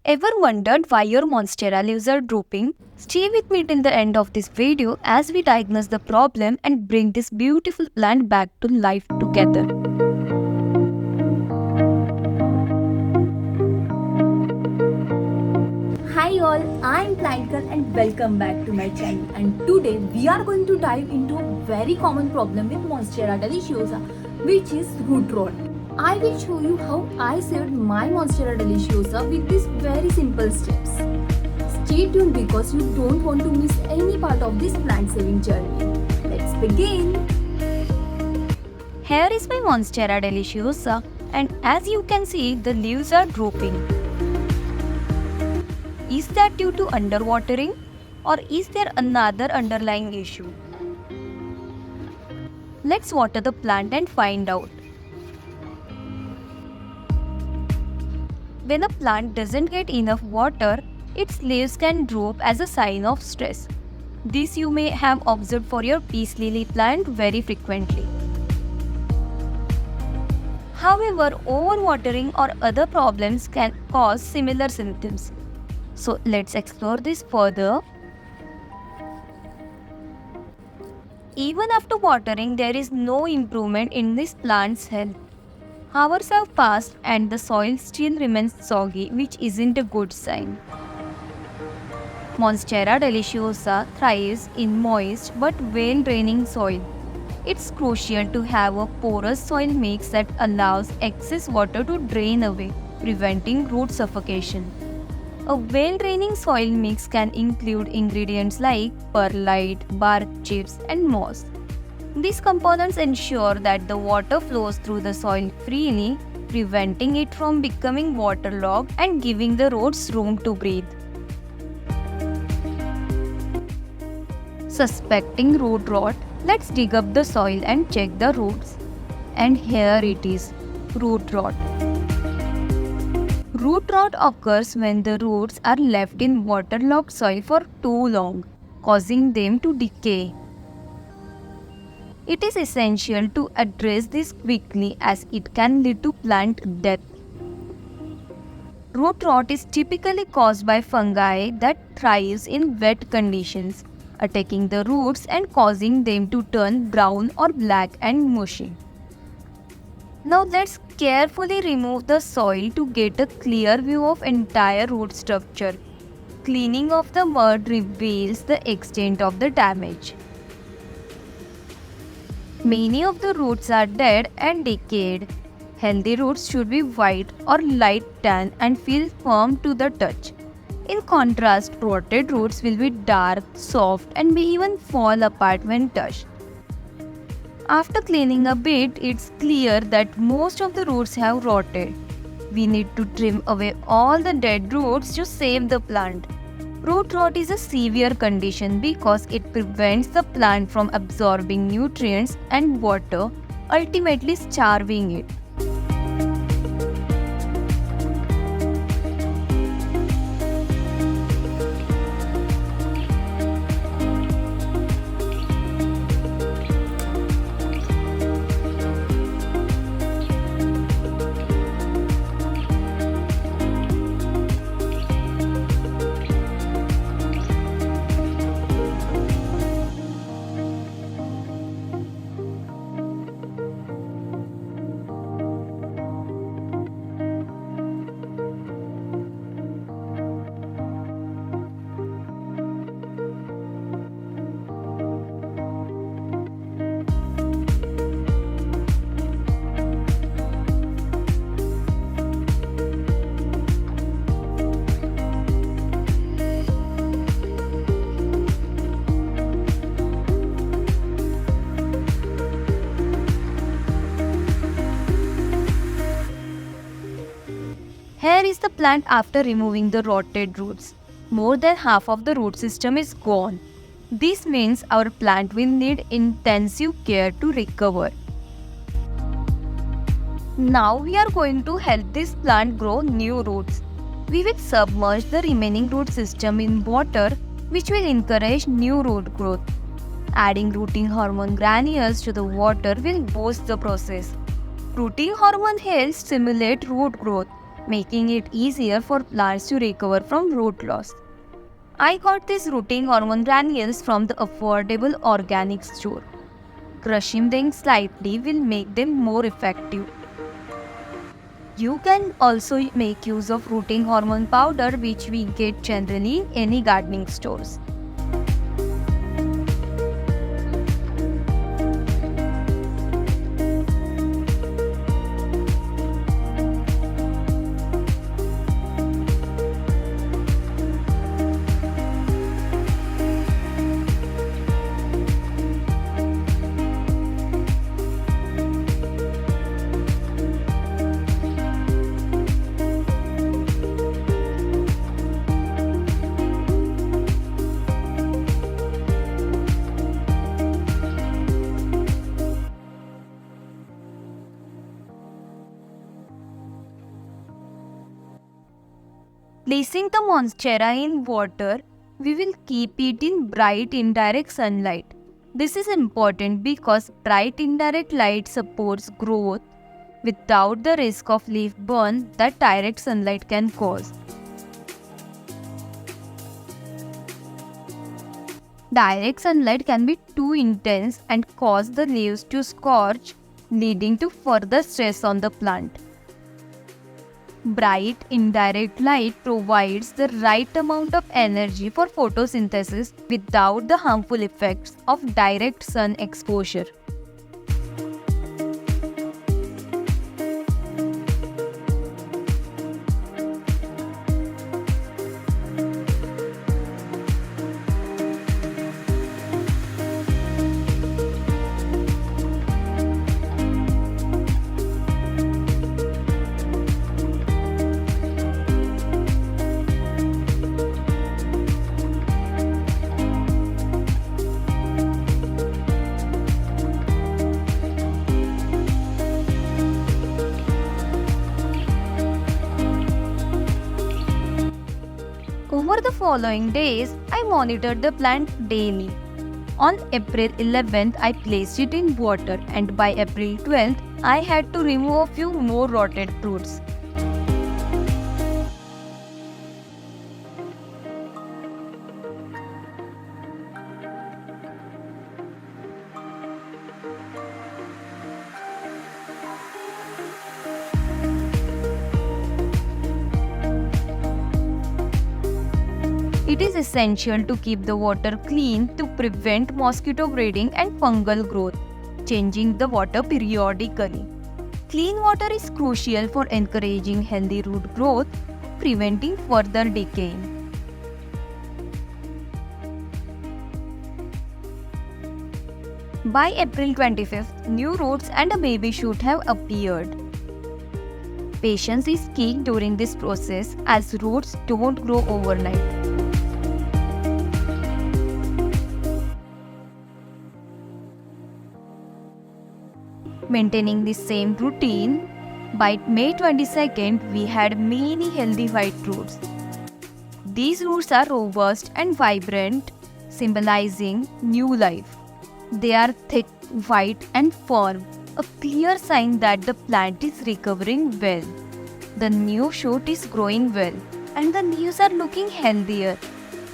Ever wondered why your monstera leaves are drooping? Stay with me till the end of this video as we diagnose the problem and bring this beautiful plant back to life together. Hi all, I'm Plant Girl and welcome back to my channel. And today we are going to dive into a very common problem with Monstera deliciosa, which is root rot. I will show you how I saved my Monstera deliciosa with these very simple steps. Stay tuned because you don't want to miss any part of this plant saving journey. Let's begin. Here is my Monstera deliciosa, and as you can see, the leaves are drooping. Is that due to underwatering, or is there another underlying issue? Let's water the plant and find out. When a plant doesn't get enough water, its leaves can droop as a sign of stress. This you may have observed for your peace lily plant very frequently. However, overwatering or other problems can cause similar symptoms. So let's explore this further. Even after watering, there is no improvement in this plant's health. Hours have passed and the soil still remains soggy, which isn't a good sign. Monstera deliciosa thrives in moist but well-draining soil. It's crucial to have a porous soil mix that allows excess water to drain away, preventing root suffocation. A well-draining soil mix can include ingredients like perlite, bark chips, and moss. These components ensure that the water flows through the soil freely, preventing it from becoming waterlogged and giving the roots room to breathe. Suspecting root rot, let's dig up the soil and check the roots. And here it is, root rot. Root rot occurs when the roots are left in waterlogged soil for too long, causing them to decay. It is essential to address this quickly as it can lead to plant death. Root rot is typically caused by fungi that thrives in wet conditions, attacking the roots and causing them to turn brown or black and mushy. Now let's carefully remove the soil to get a clear view of entire root structure. Cleaning of the mud reveals the extent of the damage. Many of the roots are dead and decayed. Healthy roots should be white or light tan and feel firm to the touch. In contrast, rotted roots will be dark, soft, and may even fall apart when touched. After cleaning a bit, it's clear that most of the roots have rotted. We need to trim away all the dead roots to save the plant. Root rot is a severe condition because it prevents the plant from absorbing nutrients and water, ultimately starving it. Here is the plant after removing the rotted roots. More than half of the root system is gone. This means our plant will need intensive care to recover. Now we are going to help this plant grow new roots. We will submerge the remaining root system in water, which will encourage new root growth. Adding rooting hormone granules to the water will boost the process. Rooting hormone helps stimulate root growth, making it easier for plants to recover from root loss. I got these rooting hormone granules from the affordable organic store. Crushing them slightly will make them more effective. You can also make use of rooting hormone powder, which we get generally in any gardening stores. Placing the monstera in water, we will keep it in bright indirect sunlight. This is important because bright indirect light supports growth without the risk of leaf burn that direct sunlight can cause. Direct sunlight can be too intense and cause the leaves to scorch, leading to further stress on the plant. Bright indirect light provides the right amount of energy for photosynthesis without the harmful effects of direct sun exposure. Over the following days, I monitored the plant daily. On April 11th, I placed it in water, and by April 12th, I had to remove a few more rotted fruits. It is essential to keep the water clean to prevent mosquito breeding and fungal growth, changing the water periodically. Clean water is crucial for encouraging healthy root growth, preventing further decay. By April 25th, new roots and a baby shoot have appeared. Patience is key during this process as roots don't grow overnight. Maintaining the same routine, by May 22nd, we had many healthy white roots. These roots are robust and vibrant, symbolizing new life. They are thick, white, and firm, a clear sign that the plant is recovering well. The new shoot is growing well, and the leaves are looking healthier.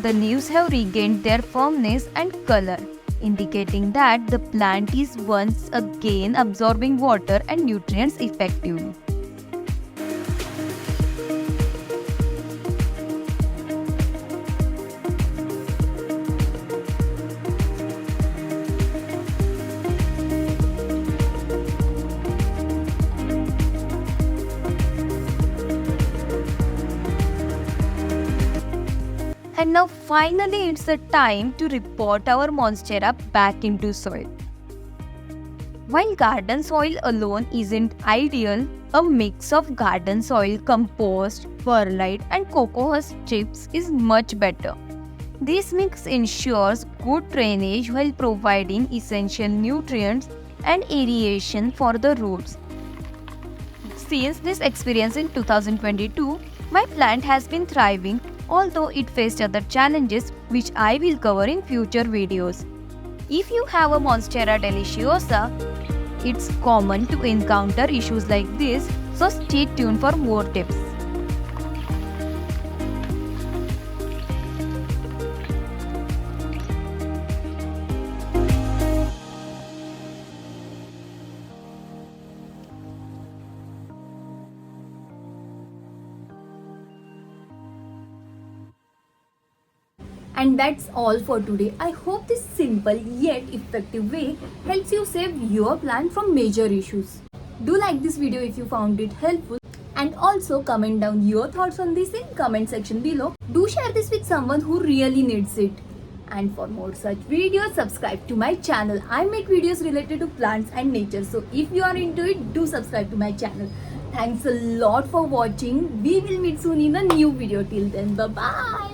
The leaves have regained their firmness and color, indicating that the plant is once again absorbing water and nutrients effectively. And now finally it's the time to repot our monstera back into soil. While garden soil alone isn't ideal, a mix of garden soil, compost, perlite and cocoa husk chips is much better. This mix ensures good drainage while providing essential nutrients and aeration for the roots. Since this experience in 2022, my plant has been thriving, although it faced other challenges which I will cover in future videos. If you have a Monstera deliciosa, it's common to encounter issues like this, so stay tuned for more tips. And that's all for today. I hope this simple yet effective way helps you save your plant from major issues. Do like this video if you found it helpful, and also comment down your thoughts on this in comment section below. Do share this with someone who really needs it. And for more such videos, subscribe to my channel. I make videos related to plants and nature. So if you are into it, do subscribe to my channel. Thanks a lot for watching. We will meet soon in a new video. Till then, bye bye.